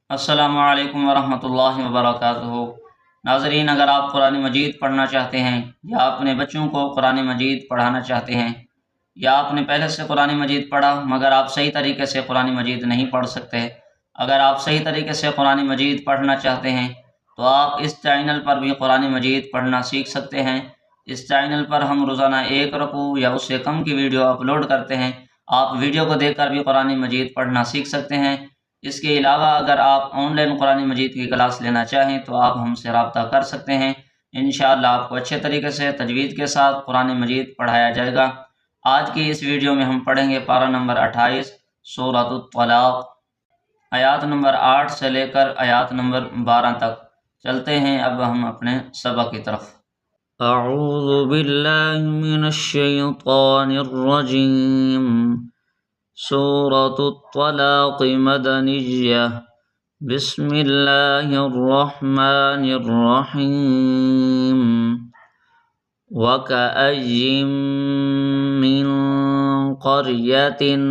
अस्सलामु अलैकुम वरहमतुल्लाहि वबरकातुहू। नाज़रीन, अगर आप कुरान मजीद पढ़ना चाहते हैं या अपने बच्चों को कुरान मजीद पढ़ाना चाहते हैं या आपने पहले से कुरान मजीद पढ़ा मगर आप सही तरीके से कुरान मजीद नहीं पढ़ सकते, अगर आप सही तरीके से कुरान मजीद पढ़ना चाहते हैं तो आप इस चैनल पर भी कुरान मजीद पढ़ना सीख सकते हैं। इस चैनल पर हम रोज़ाना एक रुकू या उससे कम की वीडियो अपलोड करते हैं। आप वीडियो को देखकर भी कुरान मजीद पढ़ना सीख सकते हैं। इसके अलावा अगर आप ऑनलाइन कुरान मजीद की क्लास लेना चाहें तो आप हमसे रब्ता कर सकते हैं। इंशाअल्लाह आपको अच्छे तरीके से तजवीज़ के साथ कुरान मजीद पढ़ाया जाएगा। आज की इस वीडियो में हम पढ़ेंगे पारा नंबर 28 सूरत तलाक़, आयात नंबर 8 से लेकर आयात नंबर 12 तक। चलते हैं अब हम अपने सबक की तरफ। अऊज़ु बिल्लाहि मिनश शैतानिर रजीम। सूरतुत तलाक़ मदनिय्यह। बिस्मिल्लाहिर रहमानिर रहीम। वकअय्यिम मिन क़र्यतिन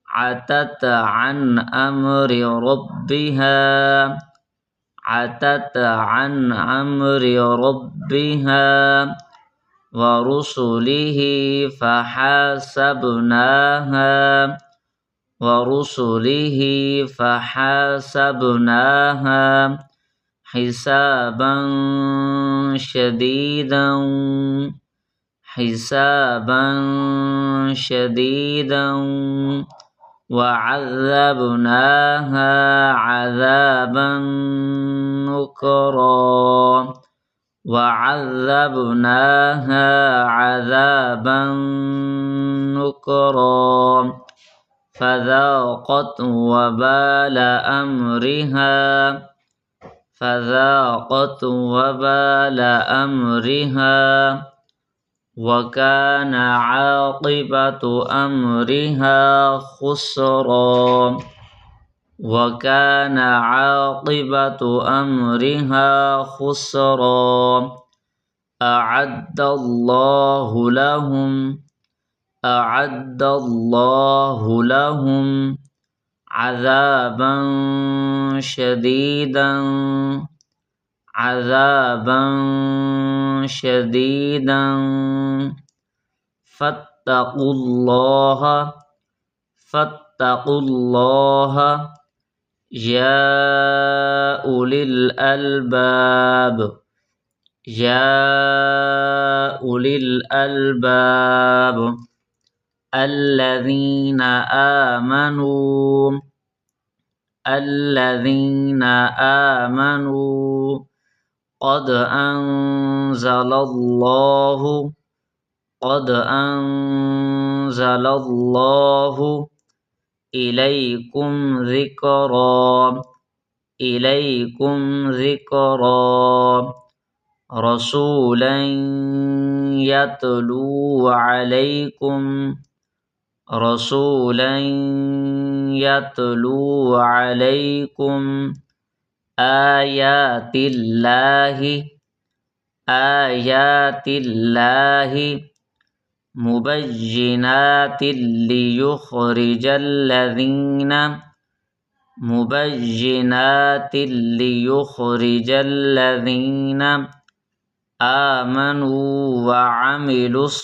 अतत अन अम्रि रब्बिहा वरुसुलिही फहासबनाहा हिसाबन शदीदन वअज़्ज़बनाहा अज़ाबन नुकरा फ़ज़ाक़त वबाल अम्रिहा वकान आक़िबतु अम्रिहा खुस्रा। अअद्दल्लाहु लहुम अज़ाबन शदीदन फत्तक़ुल्लाह या उलिल अलबाब अल्लज़ीना आमनू क़द अंज़लल्लाहु इलैकुम ज़िक्रा रसूलन यतलू अलैकुम आयातिल्लाहि मुबय्यिनातिन लियुख़रिजल्लज़ीना आमनू वअमिलुस्सॉलिहाति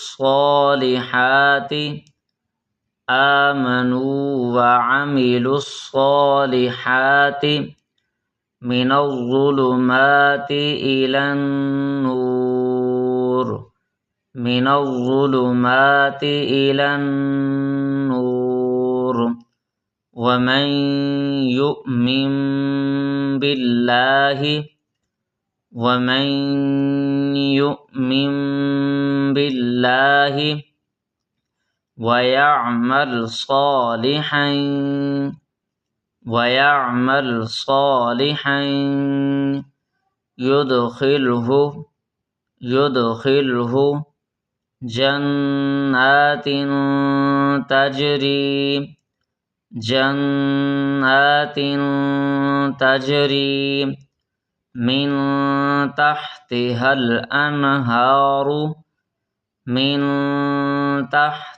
मिनज़्ज़ुलुमाति इलन्नूर वमन यु'मिन बिल्लाहि वयअमल सालिहन युदखिलहु जन्नातिन तजरी मिन तहतिहल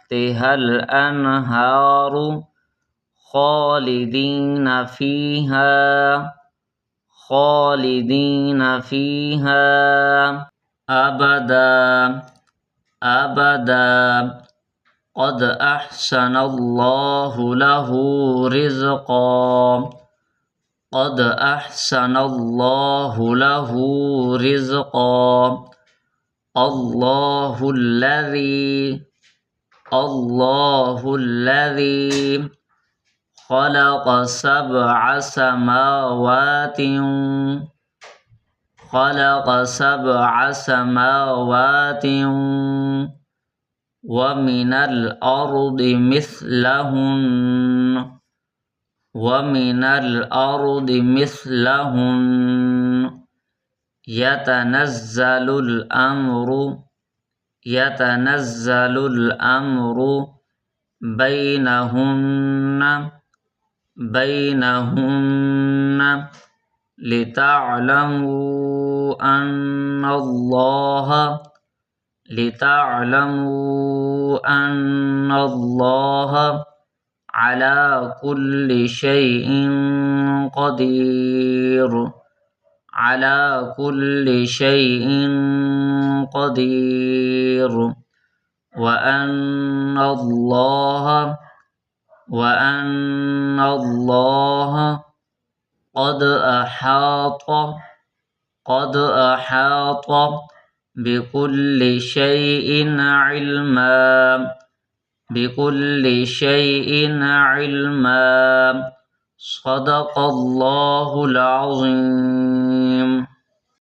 تحتها الأنهار خالدين فيها أبدا أبدا قد أحسن الله له رزقا قد أحسن الله له رزقا الله الذي خلق سبع سماوات ومن الأرض مثلهن يتنزل الأمر بينهن لتعلموا أن الله على كل شيء قدير وأن الله قد أحاط بكل شيء علما صدق الله العظيم.